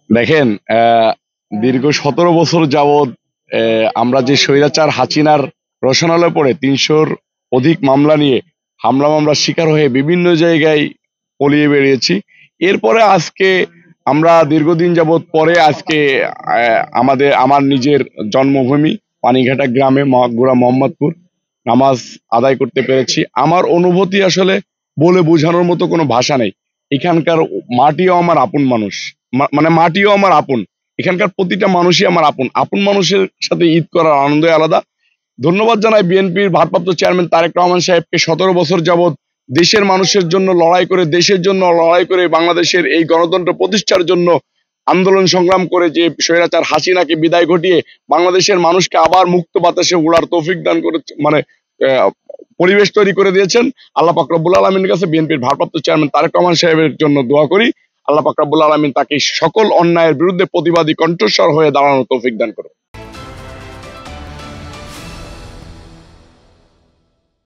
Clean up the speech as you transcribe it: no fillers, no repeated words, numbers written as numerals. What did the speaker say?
দেখেন, দীর্ঘ 17 বছর যাবৎ আমরা যে স্বৈরাচার হাসিনার রোষানলে পড়ে ৩০০-র অধিক মামলা নিয়ে হামলা মামলার শিকার হয়ে বিভিন্ন জায়গায় পলিয়ে বেরিয়েছি। এরপরে আজকে আমরা দীর্ঘদিন যাবৎ পরে আজকে আমার নিজের জন্মভূমি পানিঘাটা গ্রামে গোড়া মোহাম্মদপুর নামাজ আদায় করতে পেরেছি। আমার অনুভূতি আসলে বলে বোঝানোর মতো কোনো ভাষা নেই। এখানকার মাটিও আমার আপন মানুষ, মানে মাটিও আমার আপন। এখানকার প্রতিটা মানুষই আমার আপন। আপন মানুষের সাথে ঈদ করার আনন্দই আলাদা। ধন্যবাদ জানাই বিএনপির ভারপ্রাপ্ত চেয়ারম্যান তারেক রহমান সাহেবকে ১৭ বছর যাবৎ দেশের মানুষের জন্য লড়াই করে, দেশের জন্য লড়াই করে, বাংলাদেশের এই গণতন্ত্র প্রতিষ্ঠার জন্য আন্দোলন সংগ্রাম করে যে স্বৈরাচার হাসিনাকে বিদায় ঘটিয়ে বাংলাদেশের মানুষকে আবার মুক্ত বাতাসে উড়ার তৌফিক দান করে, মানে পরিবেশ তৈরি করে দিয়েছেন। আল্লাহ পাক রব্বুল আলামিনের কাছে বিএনপির ভারপ্রাপ্ত চেয়ারম্যান তারেক রহমান সাহেবের জন্য দোয়া করি। আল্লাহ পাক রব্বুল আলামিন তাকে সকল অন্যায়ের বিরুদ্ধে প্রতিবাদী কণ্ঠস্বর হয়ে দাঁড়ানোর তৌফিক দান করুন।